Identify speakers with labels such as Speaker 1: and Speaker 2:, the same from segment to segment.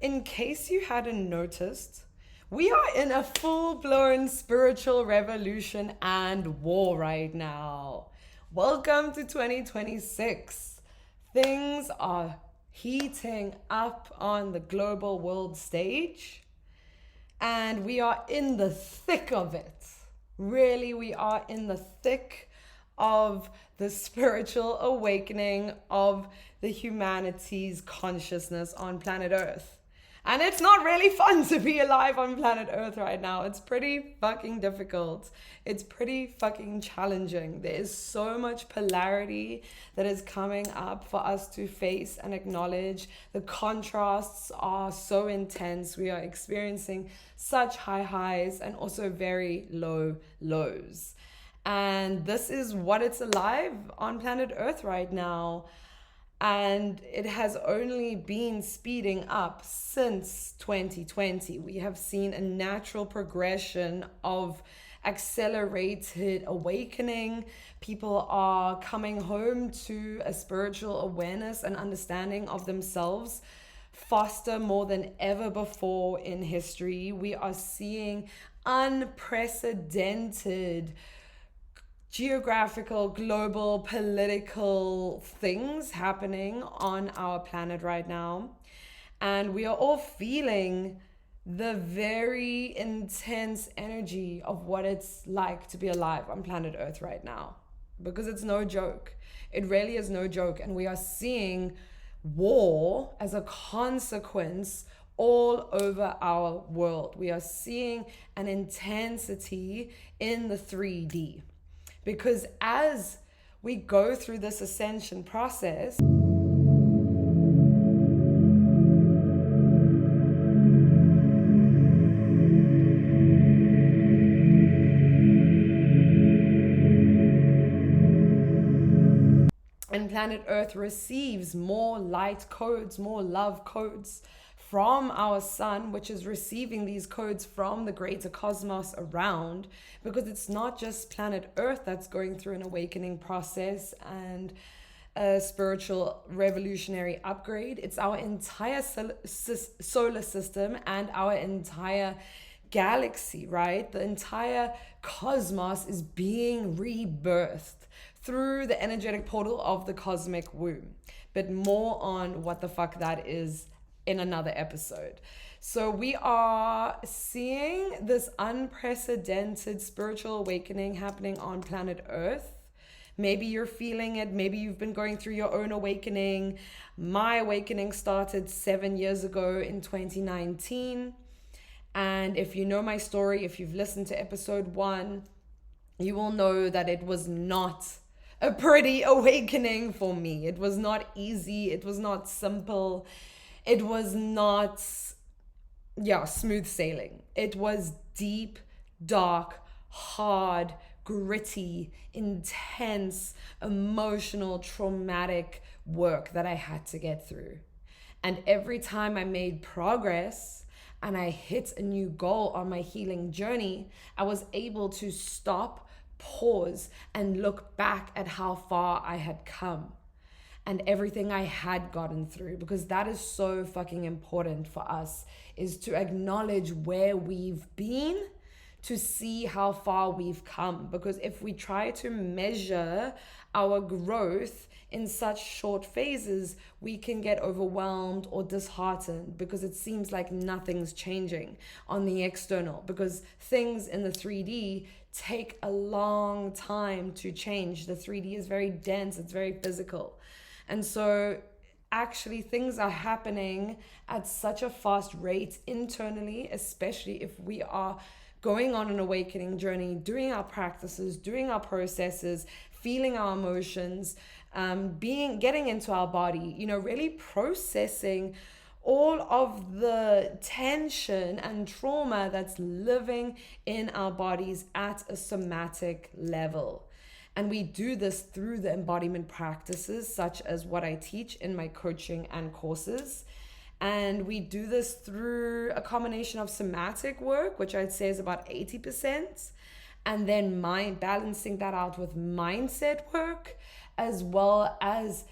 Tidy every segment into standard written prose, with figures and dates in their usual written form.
Speaker 1: in case you hadn't noticed, we are in a full-blown spiritual revolution and war right now. Welcome to 2026. Things are heating up on the global world stage, and we are in the thick of it. Really, we are in the thick of the spiritual awakening of the humanity's consciousness on planet Earth. And it's not really fun to be alive on planet Earth right now. It's pretty fucking difficult. It's pretty fucking challenging. There is so much polarity that is coming up for us to face and acknowledge. The contrasts are so intense. We are experiencing such high highs and also very low lows. And this is what it's alive on planet Earth right now. And it has only been speeding up since 2020. We have seen a natural progression of accelerated awakening. People are coming home to a spiritual awareness and understanding of themselves faster more than ever before in history. We are seeing unprecedented geographical, global, political things happening on our planet right now. And we are all feeling the very intense energy of what it's like to be alive on planet Earth right now. Because it's no joke. It really is no joke. And we are seeing war as a consequence all over our world. We are seeing an intensity in the 3D. Because as we go through this ascension process, and planet Earth receives more light codes, more love codes from our sun, which is receiving these codes from the greater cosmos around, because it's not just planet Earth that's going through an awakening process and a spiritual revolutionary upgrade. It's our entire solar system and our entire galaxy, right? The entire cosmos is being rebirthed through the energetic portal of the cosmic womb. But more on what the fuck that is in another episode. So we are seeing this unprecedented spiritual awakening happening on planet Earth. Maybe you're feeling it. Maybe you've been going through your own awakening. My awakening started 7 years ago in 2019. And if you know my story, if you've listened to episode 1, you will know that it was not a pretty awakening for me. It was not easy. It was not simple. It was not, smooth sailing. It was deep, dark, hard, gritty, intense, emotional, traumatic work that I had to get through. And every time I made progress and I hit a new goal on my healing journey, I was able to stop, pause, and look back at how far I had come and everything I had gotten through, because that is so fucking important for us, is to acknowledge where we've been to see how far we've come. Because if we try to measure our growth in such short phases, we can get overwhelmed or disheartened because it seems like nothing's changing on the external, because things in the 3D take a long time to change. The 3D is very dense, it's very physical. And so actually things are happening at such a fast rate internally, especially if we are going on an awakening journey, doing our practices, doing our processes, feeling our emotions, getting into our body, really processing all of the tension and trauma that's living in our bodies at a somatic level. And we do this through the embodiment practices, such as what I teach in my coaching and courses. And we do this through a combination of somatic work, which I'd say is about 80%, and then balancing that out with mindset work, as well as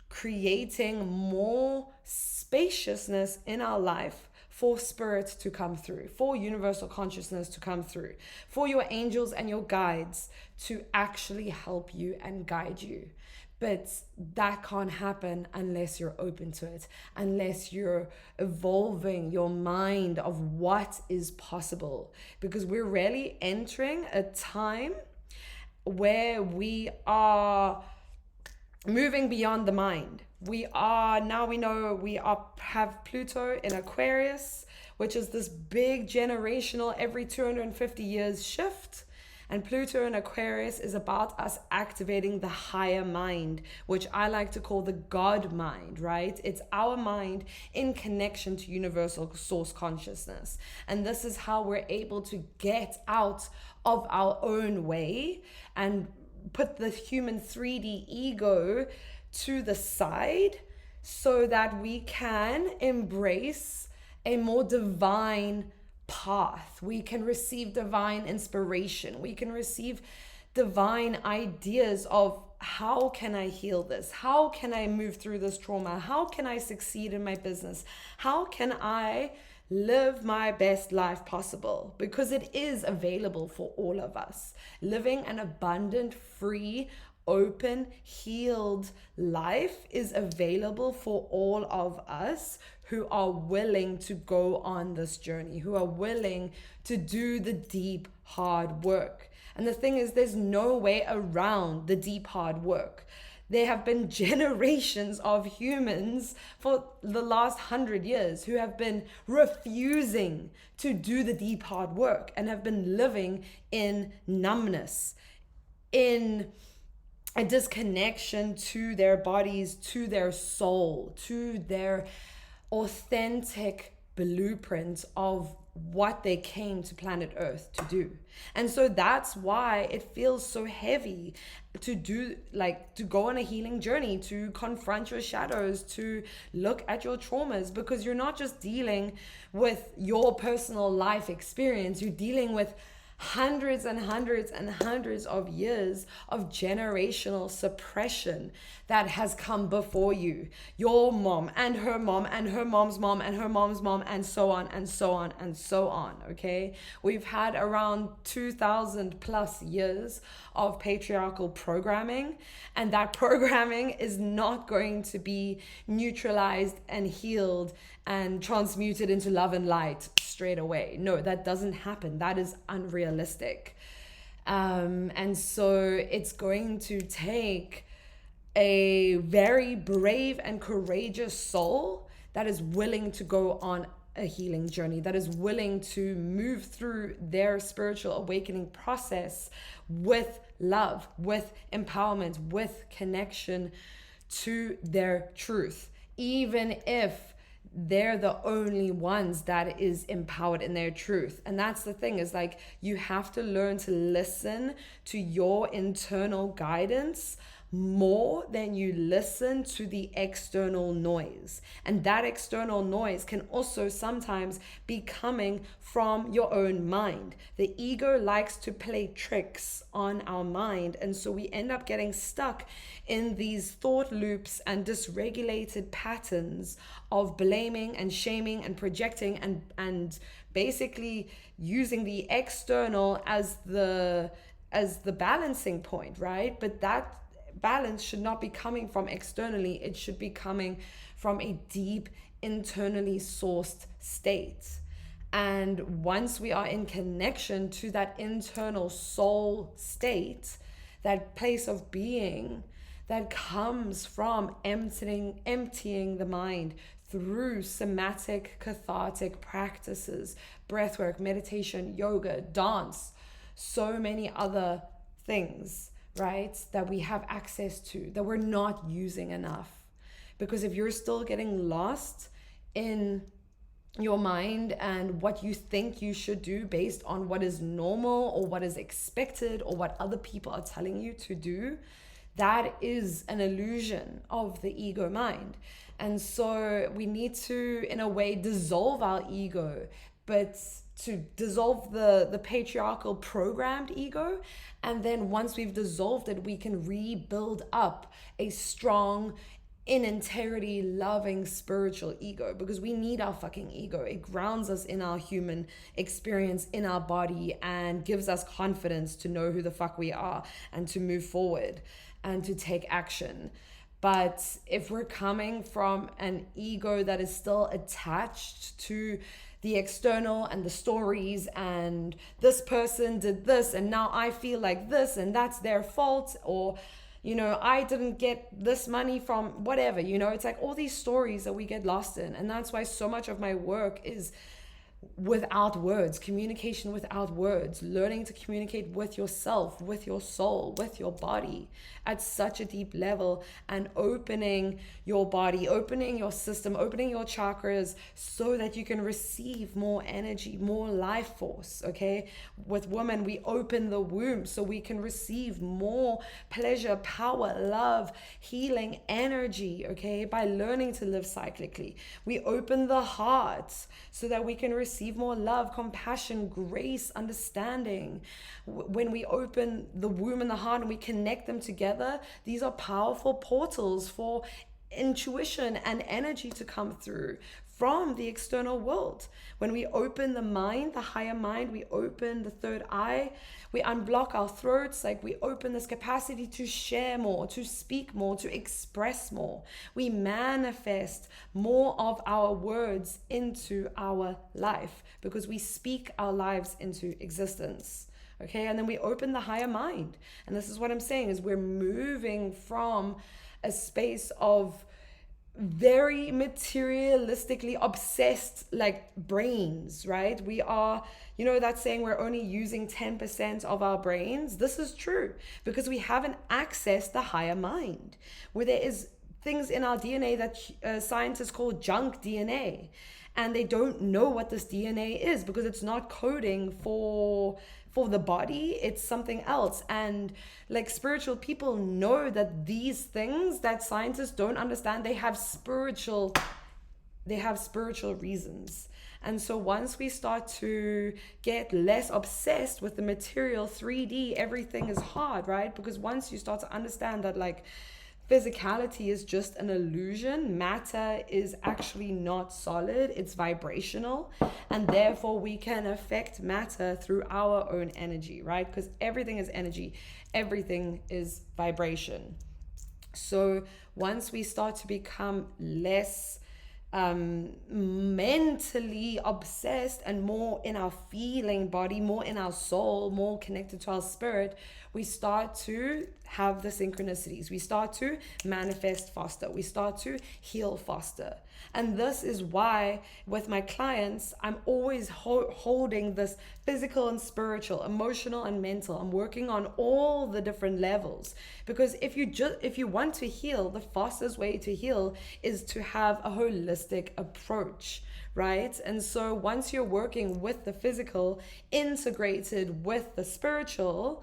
Speaker 1: creating more spaciousness in our life for spirit to come through, for universal consciousness to come through, for your angels and your guides to actually help you and guide you. But that can't happen unless you're open to it, unless you're evolving your mind of what is possible. Because we're really entering a time where we are moving beyond the mind. We have Pluto in Aquarius, which is this big generational every 250 years shift. And Pluto in Aquarius is about us activating the higher mind, which I like to call the God mind, right? It's our mind in connection to universal source consciousness. And this is how we're able to get out of our own way and put the human 3D ego to the side so that we can embrace a more divine path. We can receive divine inspiration. We can receive divine ideas of how can I heal this? How can I move through this trauma? How can I succeed in my business? How can I live my best life possible? Because it is available for all of us. Living an abundant, free, open, healed life is available for all of us who are willing to go on this journey, who are willing to do the deep, hard work. And the thing is, there's no way around the deep, hard work. There have been generations of humans for the last 100 years who have been refusing to do the deep, hard work and have been living in numbness, in a disconnection to their bodies, to their soul, to their authentic blueprint of what they came to planet Earth to do. And so that's why it feels so heavy to do, like, to go on a healing journey, to confront your shadows, to look at your traumas, because you're not just dealing with your personal life experience, you're dealing with hundreds and hundreds and hundreds of years of generational suppression that has come before you. Your mom and her mom and her mom's mom and her mom's mom, and so on and so on and so on, okay? We've had around 2,000 plus years of patriarchal programming, and that programming is not going to be neutralized and healed and transmuted into love and light straight away. No, that doesn't happen. That is unrealistic. And so it's going to take a very brave and courageous soul that is willing to go on a healing journey, that is willing to move through their spiritual awakening process with love, with empowerment, with connection to their truth, even if they're the only ones that is empowered in their truth. And that's the thing, is like, you have to learn to listen to your internal guidance more than you listen to the external noise. And that external noise can also sometimes be coming from your own mind. The ego likes to play tricks on our mind, and so we end up getting stuck in these thought loops and dysregulated patterns of blaming and shaming and projecting and basically using the external as the balancing point, right? But that balance should not be coming from externally. It should be coming from a deep, internally sourced state. And once we are in connection to that internal soul state, that place of being that comes from emptying the mind through somatic, cathartic practices, breathwork, meditation, yoga, dance, so many other things, right, that we have access to, that we're not using enough. Because if you're still getting lost in your mind and what you think you should do based on what is normal or what is expected or what other people are telling you to do, that is an illusion of the ego mind. And so we need to, in a way, dissolve our ego, but to dissolve the patriarchal programmed ego. And then once we've dissolved it, we can rebuild up a strong, in integrity, loving, spiritual ego, because we need our fucking ego. It grounds us in our human experience, in our body, and gives us confidence to know who the fuck we are and to move forward and to take action. But if we're coming from an ego that is still attached to the external and the stories, and this person did this and now I feel like this and that's their fault, or I didn't get this money from whatever, it's like all these stories that we get lost in. And that's why so much of my work is without words, communication without words, learning to communicate with yourself, with your soul, with your body at such a deep level, and opening your body, opening your system, opening your chakras so that you can receive more energy, more life force. Okay, with women, we open the womb so we can receive more pleasure, power, love, healing, energy. Okay, by learning to live cyclically, we open the heart so that we can receive more love, compassion, grace, understanding. When we open the womb and the heart and we connect them together, these are powerful portals for intuition and energy to come through from the external world. When we open the mind, the higher mind, we open the third eye, we unblock our throats, like we open this capacity to share more, to speak more, to express more. We manifest more of our words into our life because we speak our lives into existence. Okay, and then we open the higher mind. And this is what I'm saying, is we're moving from a space of very materialistically obsessed like brains, right? We are, that saying we're only using 10% of our brains. This is true because we haven't accessed the higher mind, where there is things in our DNA that scientists call junk DNA. And they don't know what this DNA is because it's not coding for the body, it's something else. And like spiritual people know that these things that scientists don't understand, they have spiritual reasons. And so once we start to get less obsessed with the material 3D, everything is hard, right? Because once you start to understand that like physicality is just an illusion, matter is actually not solid, it's vibrational, and therefore we can affect matter through our own energy, right? Because everything is energy, everything is vibration. So once we start to become less mentally obsessed and more in our feeling body, more in our soul, more connected to our spirit, we start to have the synchronicities. We start to manifest faster. We start to heal faster. And this is why with my clients, I'm always holding this physical and spiritual, emotional and mental. I'm working on all the different levels, because if you want to heal, the fastest way to heal is to have a holistic approach, right? And so once you're working with the physical integrated with the spiritual,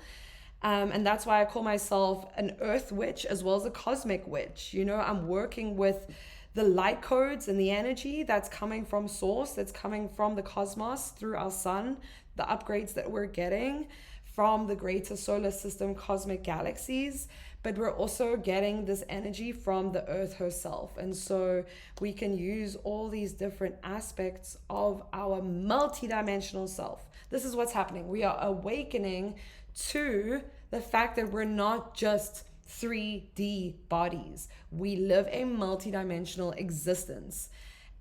Speaker 1: and that's why I call myself an earth witch as well as a cosmic witch. I'm working with the light codes and the energy that's coming from source, that's coming from the cosmos through our sun, the upgrades that we're getting from the greater solar system, cosmic galaxies. But we're also getting this energy from the earth herself. And so we can use all these different aspects of our multidimensional self. This is what's happening. We are awakening to the fact that we're not just 3D bodies. We live a multidimensional existence.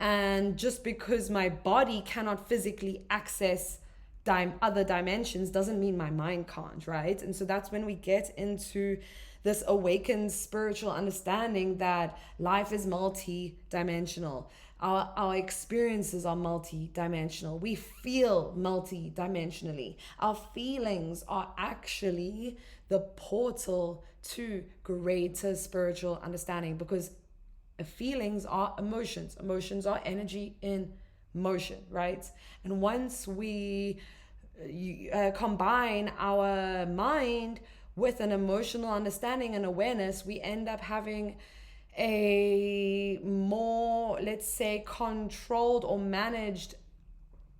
Speaker 1: And just because my body cannot physically access other dimensions doesn't mean my mind can't, right? And so that's when we get into this awakened spiritual understanding that life is multi-dimensional. Our experiences are multi-dimensional. We feel multi-dimensionally. Our feelings are actually the portal to greater spiritual understanding, because feelings are emotions. Emotions are energy in motion, right? And once we combine our mind with an emotional understanding and awareness, we end up having a more, let's say, controlled or managed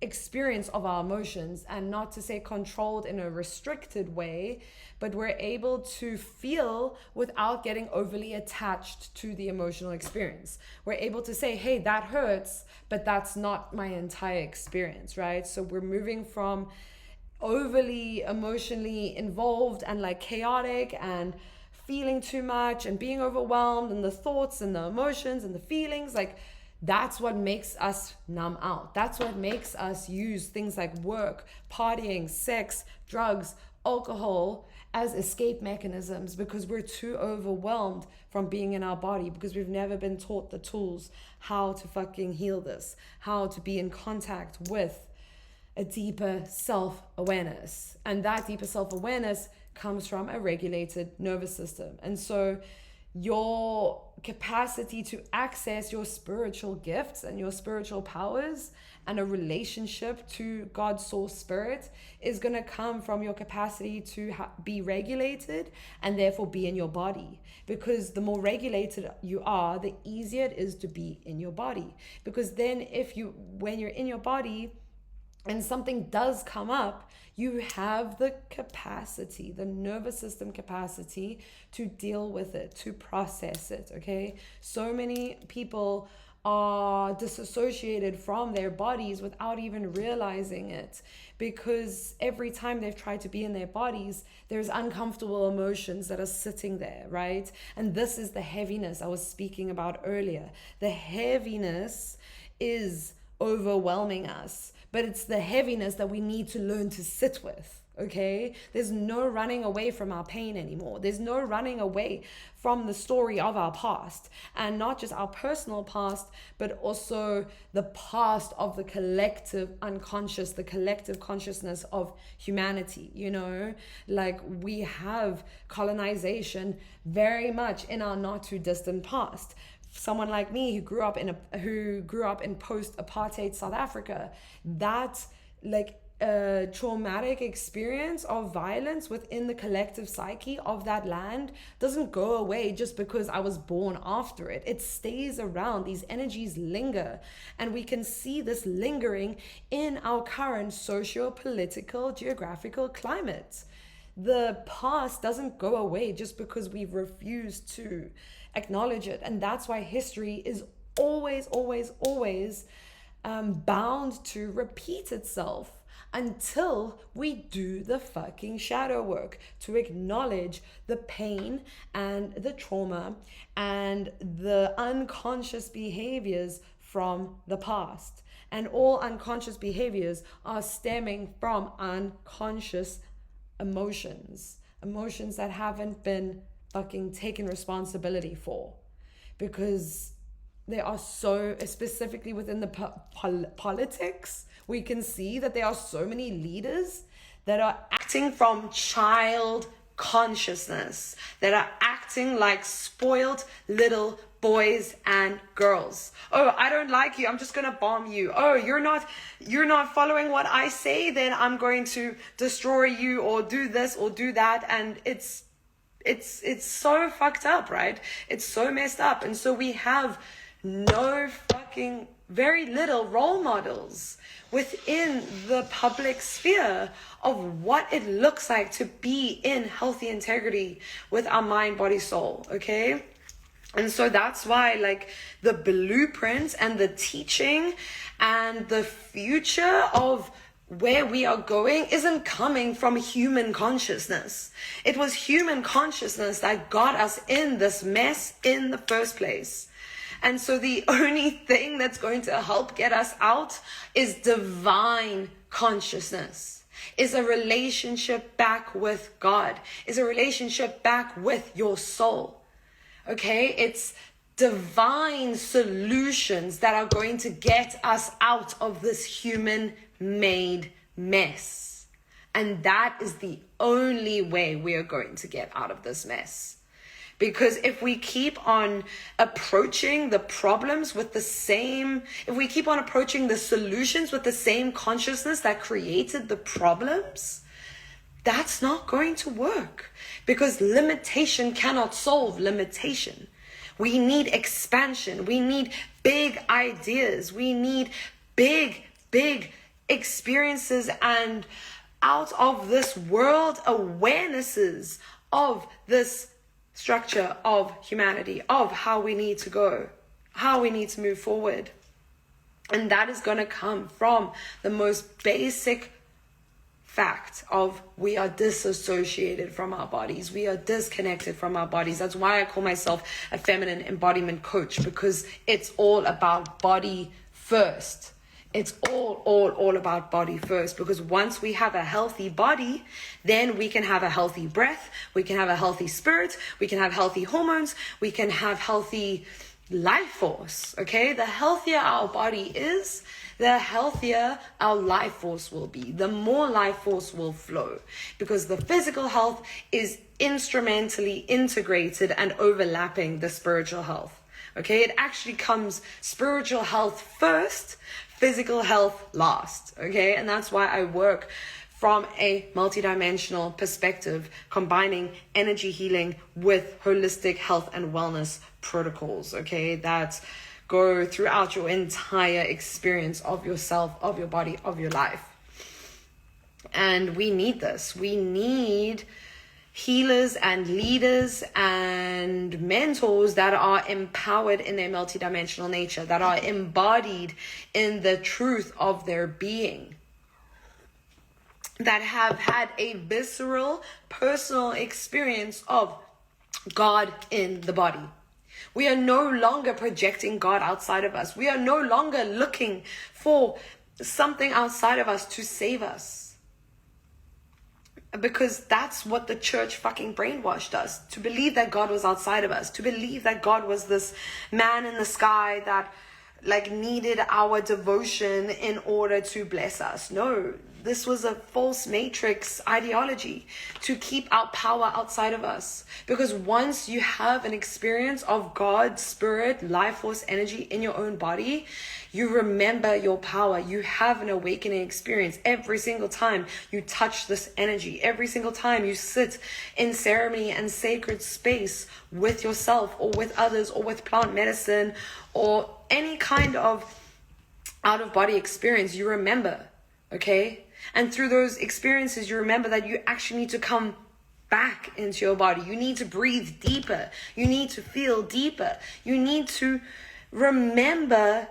Speaker 1: experience of our emotions, and not to say controlled in a restricted way, but we're able to feel without getting overly attached to the emotional experience. We're able to say, hey, that hurts, but that's not my entire experience, right? So we're moving from overly emotionally involved and like chaotic and feeling too much and being overwhelmed, and the thoughts and the emotions and the feelings, like that's what makes us numb out. That's what makes us use things like work, partying, sex, drugs, alcohol as escape mechanisms, because we're too overwhelmed from being in our body, because we've never been taught the tools how to fucking heal this, how to be in contact with a deeper self-awareness. And that deeper self-awareness comes from a regulated nervous system. And so your capacity to access your spiritual gifts and your spiritual powers and a relationship to God's source spirit is going to come from your capacity to be regulated and therefore be in your body. Because the more regulated you are, the easier it is to be in your body. Because then when you're in your body and something does come up, you have the capacity, the nervous system capacity to deal with it, to process it, okay? So many people are disassociated from their bodies without even realizing it, because every time they've tried to be in their bodies, there's uncomfortable emotions that are sitting there, right? And this is the heaviness I was speaking about earlier. The heaviness is overwhelming us, but it's the heaviness that we need to learn to sit with, okay? There's no running away from our pain anymore. There's no running away from the story of our past, and not just our personal past, but also the past of the collective unconscious, the collective consciousness of humanity, you know? Like, we have colonization very much in our not too distant past. Someone like me who grew up in post-apartheid South Africa, that like traumatic experience of violence within the collective psyche of that land doesn't go away just because I was born after it. It stays around. These energies linger, and we can see this lingering in our current socio-political, geographical climate. The past doesn't go away just because we've refused to acknowledge it. And that's why history is always bound to repeat itself until we do the fucking shadow work to acknowledge the pain and the trauma and the unconscious behaviors from the past. And all unconscious behaviors are stemming from unconscious emotions that haven't been fucking taken responsibility for, because there are so, specifically within the politics, we can see that there are so many leaders that are acting from child consciousness, that are acting like spoiled little boys and girls. Oh, I don't like you, I'm just gonna bomb you. Oh, you're not following what I say, then I'm going to destroy you, or do this or do that. And it's so fucked up, right? It's so messed up. And so we have very little role models within the public sphere of what it looks like to be in healthy integrity with our mind, body, soul, okay? And so that's why, like, the blueprint and the teaching and the future of where we are going isn't coming from human consciousness. It was human consciousness that got us in this mess in the first place. And so the only thing that's going to help get us out is divine consciousness, is a relationship back with God, is a relationship back with your soul. Okay? It's divine solutions that are going to get us out of this human-made mess. And that is the only way we are going to get out of this mess. Because if we keep on approaching the problems with if we keep on approaching the solutions with the same consciousness that created the problems, that's not going to work. Because limitation cannot solve limitation. We need expansion. We need big ideas. We need big experiences and out of this world awarenesses of this structure of humanity, of how we need to go, how we need to move forward. And that is going to come from the most basic fact of we are disassociated from our bodies. We are disconnected from our bodies. That's why I call myself a feminine embodiment coach, because it's all about body first. It's all about body first, because once we have a healthy body, then we can have a healthy breath, we can have a healthy spirit, we can have healthy hormones, we can have healthy life force. Okay, the healthier our body is, the healthier our life force will be, the more life force will flow, because the physical health is instrumentally integrated and overlapping the spiritual health. Okay, it actually comes spiritual health first, physical health last. Okay, and that's why I work from a multidimensional perspective, combining energy healing with holistic health and wellness protocols, okay, that go throughout your entire experience of yourself, of your body, of your life. And we need this. We need healers and leaders and mentors that are empowered in their multidimensional nature, that are embodied in the truth of their being, that have had a visceral, personal experience of God in the body. We are no longer projecting God outside of us. We are no longer looking for something outside of us to save us. Because that's what the church fucking brainwashed us. To believe that God was outside of us. To believe that God was this man in the sky that like needed our devotion in order to bless us. No, this was a false matrix ideology to keep our power outside of us. Because once you have an experience of God, spirit, life force, energy in your own body, you remember your power. You have an awakening experience every single time you touch this energy. Every single time you sit in ceremony and sacred space with yourself or with others or with plant medicine or any kind of out-of-body experience, you remember, okay? And through those experiences, you remember that you actually need to come back into your body. You need to breathe deeper. You need to feel deeper. You need to remember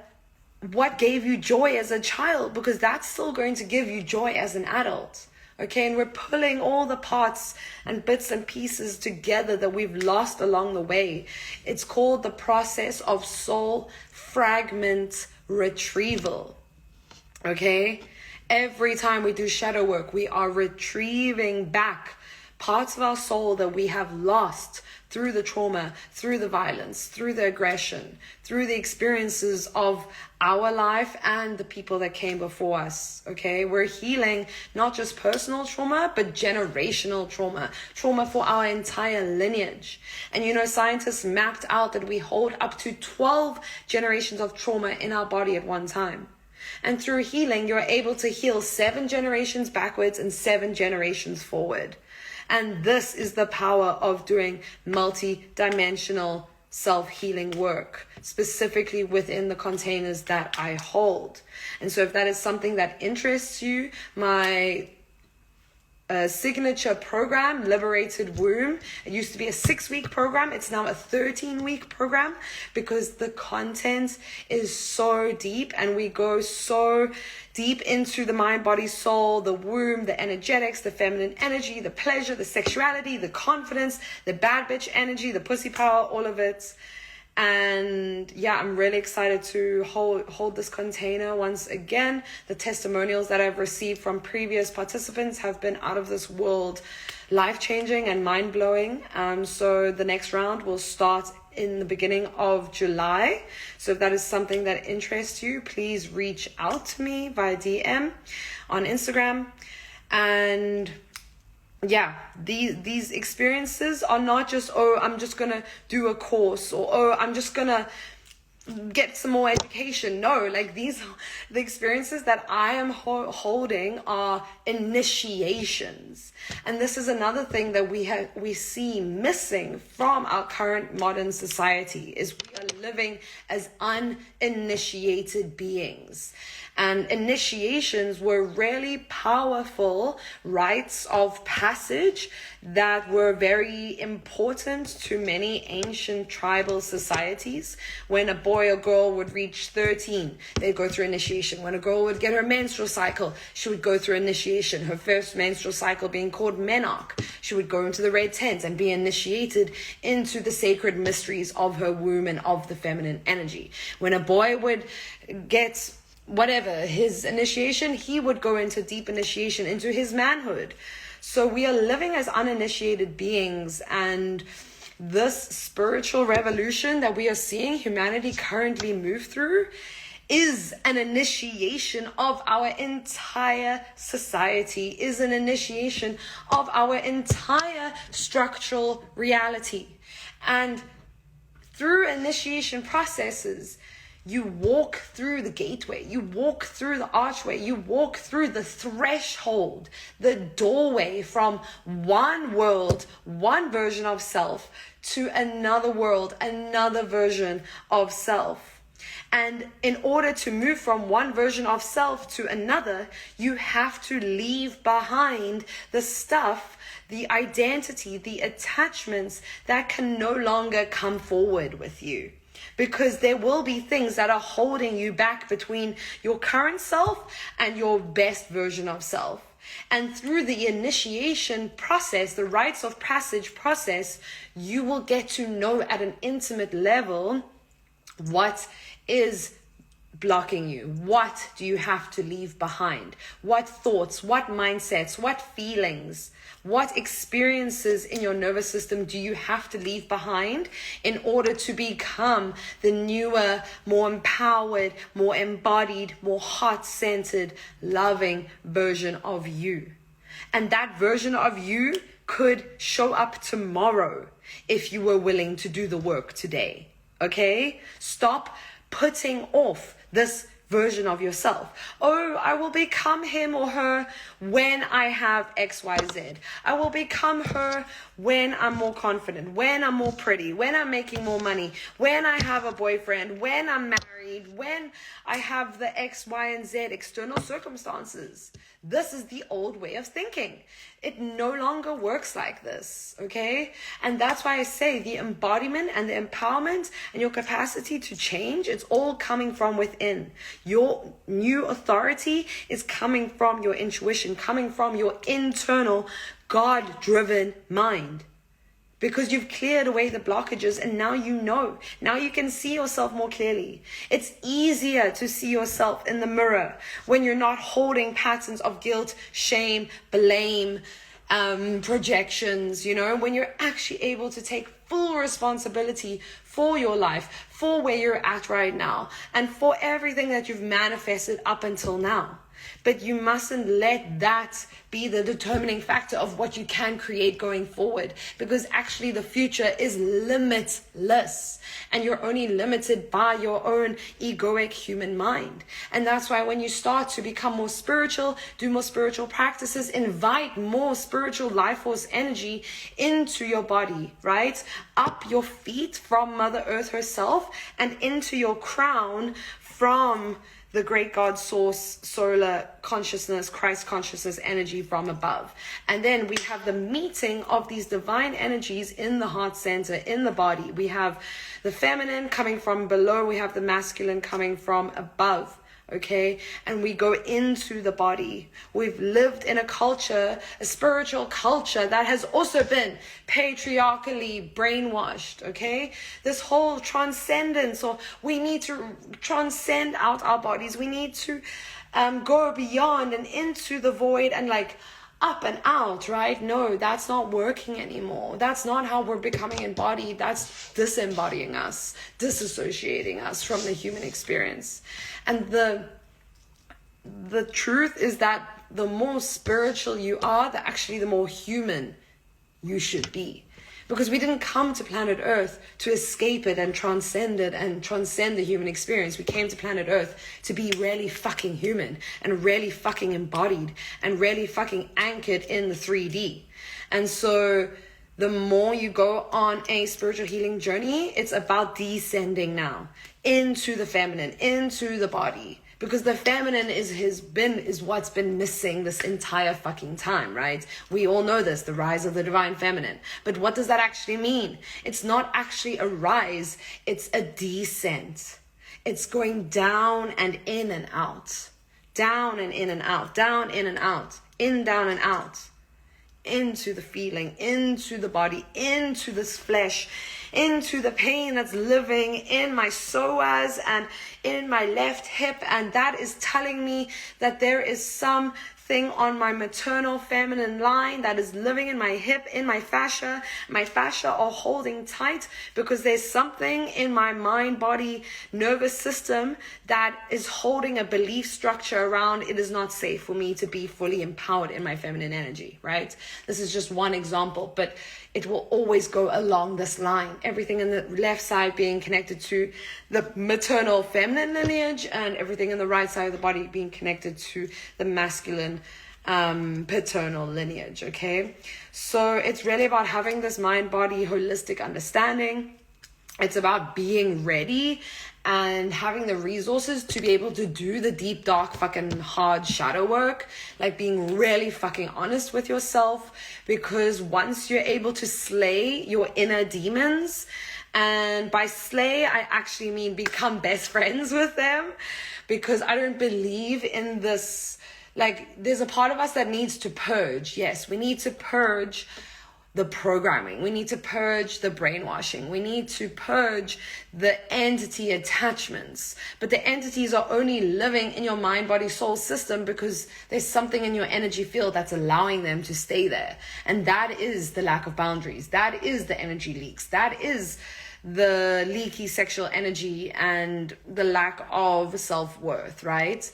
Speaker 1: what gave you joy as a child, because that's still going to give you joy as an adult. Okay, and we're pulling all the parts and bits and pieces together that we've lost along the way. It's called the process of soul fragment retrieval. Okay, every time we do shadow work, we are retrieving back parts of our soul that we have lost through the trauma, through the violence, through the aggression, through the experiences of our life and the people that came before us, okay? We're healing not just personal trauma, but generational trauma, trauma for our entire lineage. And you know, scientists mapped out that we hold up to 12 generations of trauma in our body at one time. And through healing, you're able to heal 7 generations backwards and 7 generations forward. And this is the power of doing multi-dimensional self-healing work, specifically within the containers that I hold. And so if that is something that interests you, my signature program, Liberated Womb, it used to be a 6-week program. It's now a 13-week program, because the content is so deep and we go so deep into the mind, body, soul, the womb, the energetics, the feminine energy, the pleasure, the sexuality, the confidence, the bad bitch energy, the pussy power, all of it. And yeah, I'm really excited to hold this container once again. The testimonials that I've received from previous participants have been out of this world, life-changing and mind-blowing. So the next round will start in the beginning of July. So if that is something that interests you, please reach out to me via DM on Instagram. And yeah, these experiences are not just, oh, I'm just gonna do a course, or oh, I'm just gonna get some more education. No, like the experiences that I am holding are initiations. And this is another thing that we see missing from our current modern society, is we are living as uninitiated beings. And initiations were really powerful rites of passage that were very important to many ancient tribal societies. When a boy or girl would reach 13, they'd go through initiation. When a girl would get her menstrual cycle, she would go through initiation. Her first menstrual cycle being called menarche. She would go into the red tent and be initiated into the sacred mysteries of her womb and of the feminine energy. When a boy would get whatever his initiation, he would go into deep initiation into his manhood. So we are living as uninitiated beings, and this spiritual revolution that we are seeing humanity currently move through is an initiation of our entire society, is an initiation of our entire structural reality. And through initiation processes, you walk through the gateway, you walk through the archway, you walk through the threshold, the doorway from one world, one version of self, to another world, another version of self. And in order to move from one version of self to another, you have to leave behind the stuff, the identity, the attachments that can no longer come forward with you. Because there will be things that are holding you back between your current self and your best version of self. And through the initiation process, the rites of passage process, you will get to know at an intimate level what is blocking you. What do you have to leave behind? What thoughts, what mindsets, what feelings, what experiences in your nervous system do you have to leave behind in order to become the newer, more empowered, more embodied, more heart-centered, loving version of you? And that version of you could show up tomorrow if you were willing to do the work today. Okay? Stop putting off this version of yourself. Oh, I will become him or her when I have XYZ. I will become her when I'm more confident, when I'm more pretty, when I'm making more money, when I have a boyfriend, when I'm married, when I have the X, Y, and Z external circumstances. This is the old way of thinking. It no longer works like this, okay? And that's why I say the embodiment and the empowerment and your capacity to change, it's all coming from within. Your new authority is coming from your intuition, coming from your internal God-driven mind. Because you've cleared away the blockages and now you know. Now you can see yourself more clearly. It's easier to see yourself in the mirror when you're not holding patterns of guilt, shame, blame, projections, when you're actually able to take full responsibility for your life, for where you're at right now, and for everything that you've manifested up until now. But you mustn't let that be the determining factor of what you can create going forward, because actually the future is limitless and you're only limited by your own egoic human mind. And that's why when you start to become more spiritual, do more spiritual practices, invite more spiritual life force energy into your body, right? Up your feet from Mother Earth herself and into your crown from the great God source, solar consciousness, Christ consciousness energy from above. And then we have the meeting of these divine energies in the heart center, in the body. We have the feminine coming from below. We have the masculine coming from above. Okay, and we go into the body. We've lived in a culture, a spiritual culture that has also been patriarchally brainwashed. Okay, this whole transcendence, or we need to transcend out our bodies. We need to go beyond and into the void and up and out, right? No, that's not working anymore. That's not how we're becoming embodied. That's disembodying us, disassociating us from the human experience. And the truth is that the more spiritual you are, the more human you should be. Because we didn't come to planet Earth to escape it and transcend it and transcend the human experience. We came to planet Earth to be really fucking human and really fucking embodied and really fucking anchored in the 3D. And so the more you go on a spiritual healing journey, it's about descending now into the feminine, into the body. Because the feminine is what's been missing this entire fucking time, right? We all know this, the rise of the divine feminine. But what does that actually mean? It's not actually a rise, it's a descent. It's going down and in and out. Down and in and out. Down, in and out. In, down and out. Into the feeling, into the body, into this flesh, into the pain that's living in my psoas and in my left hip. And that is telling me that there is something on my maternal feminine line that is living in my hip, in my fascia. My fascia are holding tight because there's something in my mind, body, nervous system that is holding a belief structure around it is not safe for me to be fully empowered in my feminine energy, right? This is just one example, but it will always go along this line. Everything in the left side being connected to the maternal feminine lineage, and everything in the right side of the body being connected to the masculine paternal lineage, okay? So it's really about having this mind-body holistic understanding. It's about being ready and having the resources to be able to do the deep, dark, fucking hard shadow work. Like being really fucking honest with yourself. Because once you're able to slay your inner demons, and by slay, I actually mean become best friends with them. Because I don't believe in this, like, there's a part of us that needs to purge. Yes, we need to purge the programming. We need to purge the brainwashing. We need to purge the entity attachments. But the entities are only living in your mind, body, soul system because there's something in your energy field that's allowing them to stay there. And that is the lack of boundaries. That is the energy leaks. That is the leaky sexual energy and the lack of self-worth, right?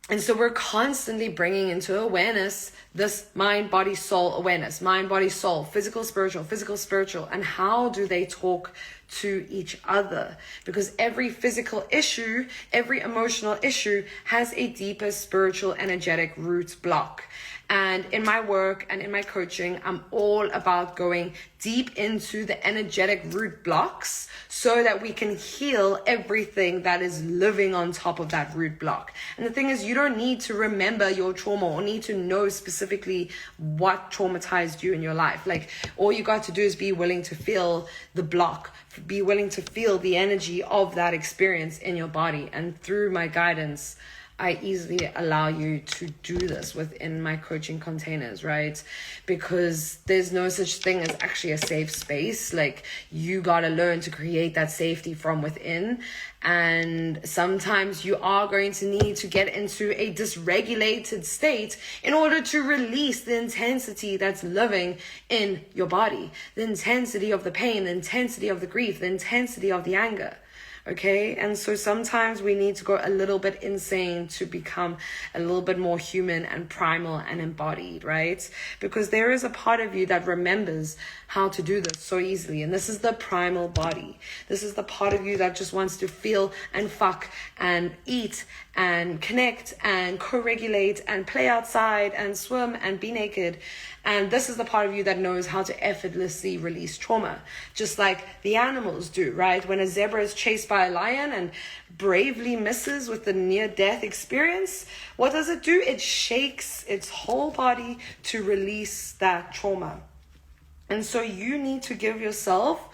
Speaker 1: And so we're constantly bringing into awareness this mind, body, soul awareness. Mind, body, soul, physical, spiritual. And how do they talk to each other? Because every physical issue, every emotional issue has a deeper spiritual, energetic root block. And in my work and in my coaching, I'm all about going deep into the energetic root blocks so that we can heal everything that is living on top of that root block. And the thing is, you don't need to remember your trauma or need to know specifically what traumatized you in your life. Like, all you got to do is be willing to feel the block, be willing to feel the energy of that experience in your body. And through my guidance, I easily allow you to do this within my coaching containers, right? Because there's no such thing as actually a safe space. Like, you gotta learn to create that safety from within. And sometimes you are going to need to get into a dysregulated state in order to release the intensity that's living in your body. The intensity of the pain, the intensity of the grief, the intensity of the anger. Okay, and so sometimes we need to go a little bit insane to become a little bit more human and primal and embodied, right? Because there is a part of you that remembers how to do this so easily. And this is the primal body. This is the part of you that just wants to feel and fuck and eat and connect and co-regulate and play outside and swim and be naked. And this is the part of you that knows how to effortlessly release trauma, just like the animals do, right? When a zebra is chased by a lion and bravely misses with the near-death experience, what does it do? It shakes its whole body to release that trauma. And so you need to give yourself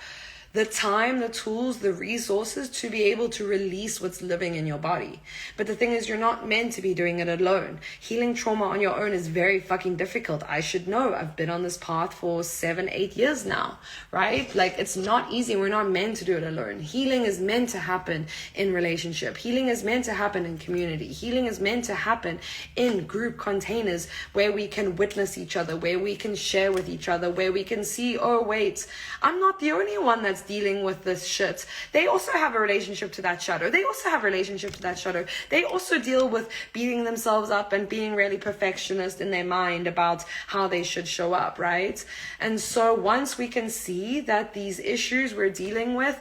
Speaker 1: the time, the tools, the resources to be able to release what's living in your body. But the thing is, you're not meant to be doing it alone. Healing trauma on your own is very fucking difficult. I should know. I've been on this path for 7-8 years now, right? Like, it's not easy. We're not meant to do it alone. Healing is meant to happen in relationship. Healing is meant to happen in community. Healing is meant to happen in group containers where we can witness each other, where we can share with each other, where we can see, oh, wait, I'm not the only one that's dealing with this shit. They also have a relationship to that shadow. They also have a relationship to that shadow. They also deal with beating themselves up and being really perfectionist in their mind about how they should show up, right? And so once we can see that these issues we're dealing with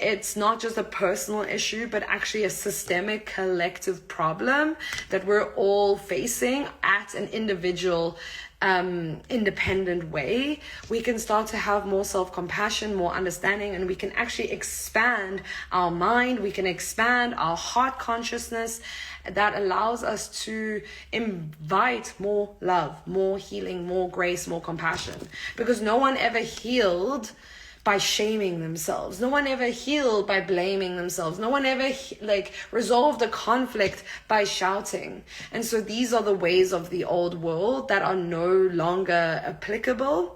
Speaker 1: it's not just a personal issue, but actually a systemic collective problem that we're all facing at an individual independent way, we can start to have more self-compassion, more understanding, and we can actually expand our mind, we can expand our heart consciousness. That allows us to invite more love, more healing, more grace, more compassion, because no one ever healed by shaming themselves. No one ever healed by blaming themselves. No one ever resolved a conflict by shouting. And so these are the ways of the old world that are no longer applicable.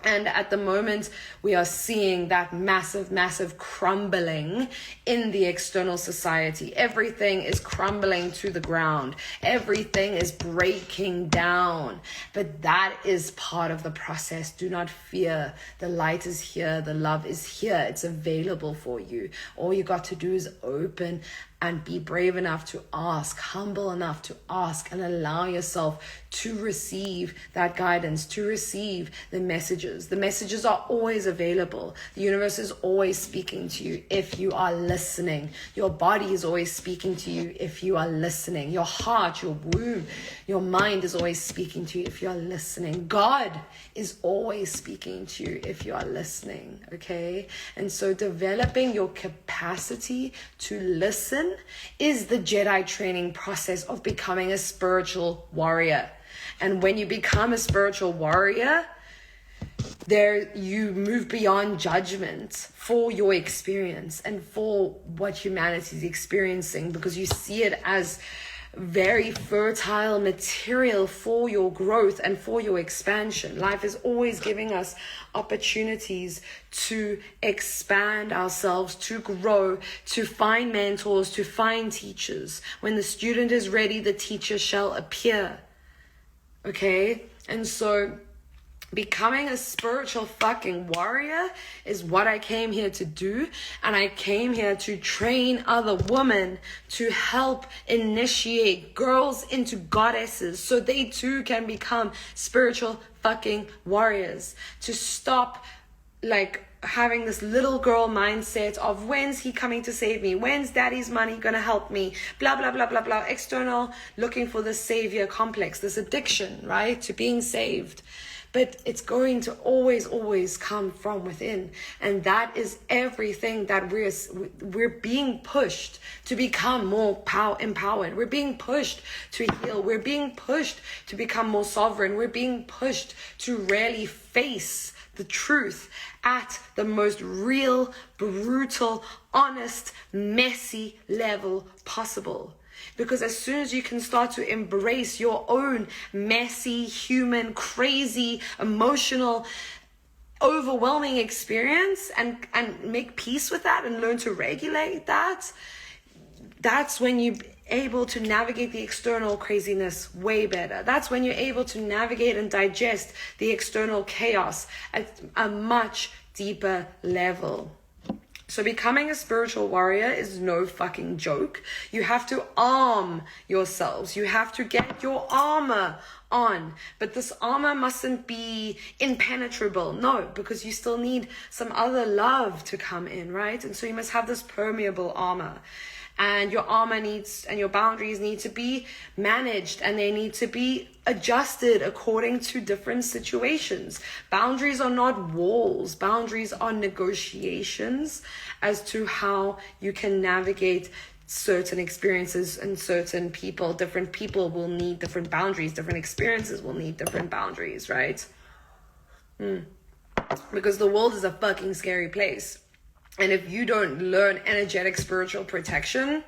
Speaker 1: And at the moment, we are seeing that massive crumbling in the external society. Everything is crumbling to the ground. Everything is breaking down. But that is part of the process. Do not fear. The light is here. The love is here. It's available for you. All you got to do is open and be brave enough to ask, humble enough to ask, and allow yourself to receive that guidance, to receive the messages. The messages are always available. The universe is always speaking to you if you are listening. Your body is always speaking to you if you are listening. Your heart, your womb, your mind is always speaking to you if you are listening. God is always speaking to you if you are listening, okay? And so developing your capacity to listen is the Jedi training process of becoming a spiritual warrior. And when you become a spiritual warrior, there you move beyond judgment for your experience and for what humanity is experiencing, because you see it as very fertile material for your growth and for your expansion. Life is always giving us opportunities to expand ourselves, to grow, to find mentors, to find teachers. When the student is ready, the teacher shall appear. Okay? And so becoming a spiritual fucking warrior is what I came here to do. And I came here to train other women to help initiate girls into goddesses so they too can become spiritual fucking warriors. To stop having this little girl mindset of when's he coming to save me? When's daddy's money gonna help me? Blah, blah, blah, blah, blah. External, looking for this savior complex, this addiction, right? To being saved. But it's going to always come from within. And that is everything that we're being pushed to become more empowered. We're being pushed to heal. We're being pushed to become more sovereign. We're being pushed to really face the truth at the most real, brutal, honest, messy level possible. Because as soon as you can start to embrace your own messy, human, crazy, emotional, overwhelming experience and make peace with that and learn to regulate that, that's when you're able to navigate the external craziness way better. That's when you're able to navigate and digest the external chaos at a much deeper level. So becoming a spiritual warrior is no fucking joke. You have to arm yourselves. You have to get your armor on. But this armor mustn't be impenetrable. No, because you still need some other love to come in, right? And so you must have this permeable armor. And your armor needs and your boundaries need to be managed, and they need to be adjusted according to different situations. Boundaries are not walls. Boundaries are negotiations as to how you can navigate certain experiences and certain people. Different people will need different boundaries. Different experiences will need different boundaries, right? Because the world is a fucking scary place. And if you don't learn energetic spiritual protection,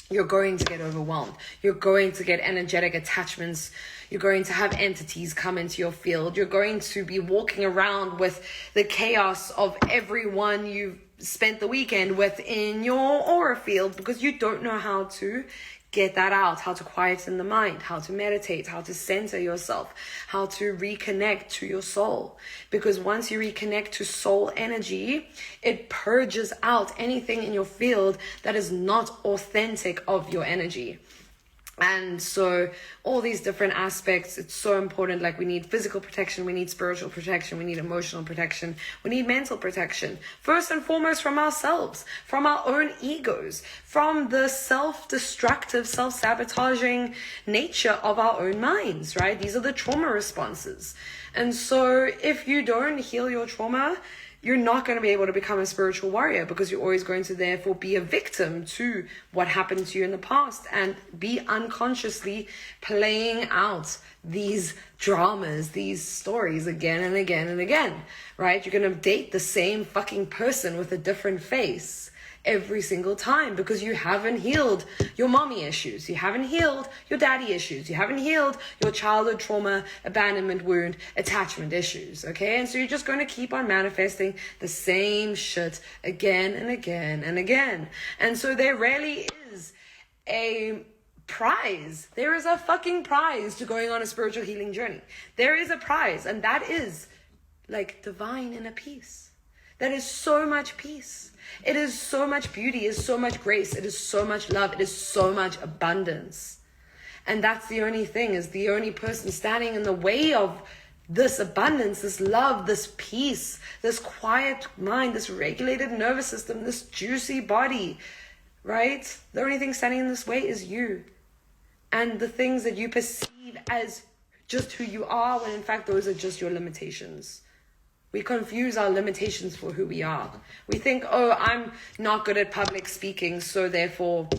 Speaker 1: you're going to get overwhelmed. You're going to get energetic attachments. You're going to have entities come into your field. You're going to be walking around with the chaos of everyone you've spent the weekend with in your aura field, because you don't know how to get that out, how to quieten the mind, how to meditate, how to center yourself, how to reconnect to your soul. Because once you reconnect to soul energy, it purges out anything in your field that is not authentic of your energy. And so all these different aspects, it's so important. Like we need physical protection, we need spiritual protection, we need emotional protection, we need mental protection. First and foremost from ourselves, from our own egos, from the self-destructive, self-sabotaging nature of our own minds, right? These are the trauma responses. And so if you don't heal your trauma, you're not going to be able to become a spiritual warrior, because you're always going to therefore be a victim to what happened to you in the past and be unconsciously playing out these dramas, these stories again and again and again, right? You're going to date the same fucking person with a different face every single time, because you haven't healed your mommy issues, you haven't healed your daddy issues, you haven't healed your childhood trauma, abandonment wound, attachment issues, okay? And so you're just going to keep on manifesting the same shit again and again and again. And so there really is a prize. There is a fucking prize to going on a spiritual healing journey. There is a prize, and that is like divine inner peace. That is so much peace. It is so much beauty. It is so much grace. It is so much love. It is so much abundance. And that's the only thing, is the only person standing in the way of this abundance, this love, this peace, this quiet mind, this regulated nervous system, this juicy body, right? The only thing standing in this way is you. And the things that you perceive as just who you are, when in fact those are just your limitations. We confuse our limitations for who we are. We think, oh, I'm not good at public speaking, so therefore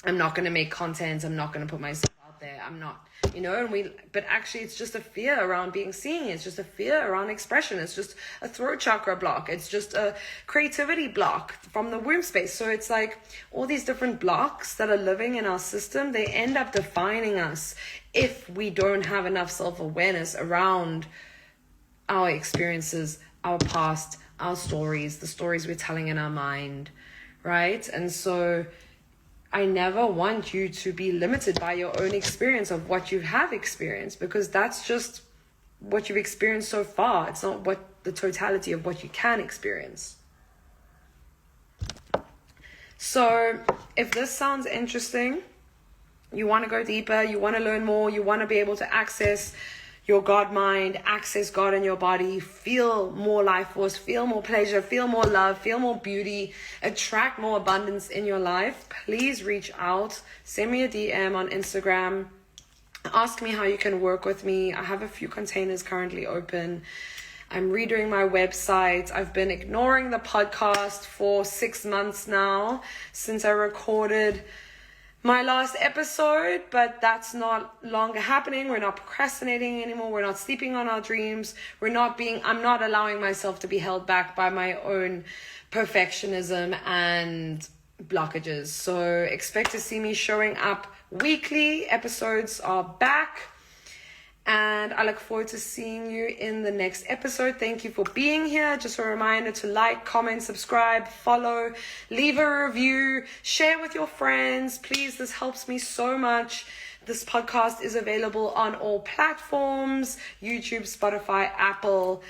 Speaker 1: I'm not going to make content. I'm not going to put myself out there. I'm not, but actually it's just a fear around being seen. It's just a fear around expression. It's just a throat chakra block. It's just a creativity block from the womb space. So it's like all these different blocks that are living in our system, they end up defining us if we don't have enough self-awareness around our experiences, our past, our stories, the stories we're telling in our mind, right? And so I never want you to be limited by your own experience of what you have experienced, because that's just what you've experienced so far. It's not what the totality of what you can experience. So if this sounds interesting, you want to go deeper, you want to learn more, you want to be able to access your God mind, access God in your body, feel more life force, feel more pleasure, feel more love, feel more beauty, attract more abundance in your life, please reach out. Send me a DM on Instagram. Ask me how you can work with me. I have a few containers currently open. I'm redoing my website. I've been ignoring the podcast for 6 months now since I recorded my last episode, but that's not longer happening. We're not procrastinating anymore. We're not sleeping on our dreams. I'm not allowing myself to be held back by my own perfectionism and blockages. So expect to see me showing up weekly. Episodes are back. And I look forward to seeing you in the next episode. Thank you for being here. Just a reminder to like, comment, subscribe, follow, leave a review, share with your friends. Please, this helps me so much. This podcast is available on all platforms: YouTube, Spotify, Apple,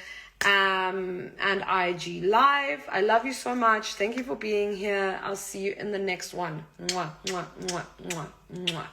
Speaker 1: and IG Live. I love you so much. Thank you for being here. I'll see you in the next one. Mwah, mwah, mwah, mwah, mwah.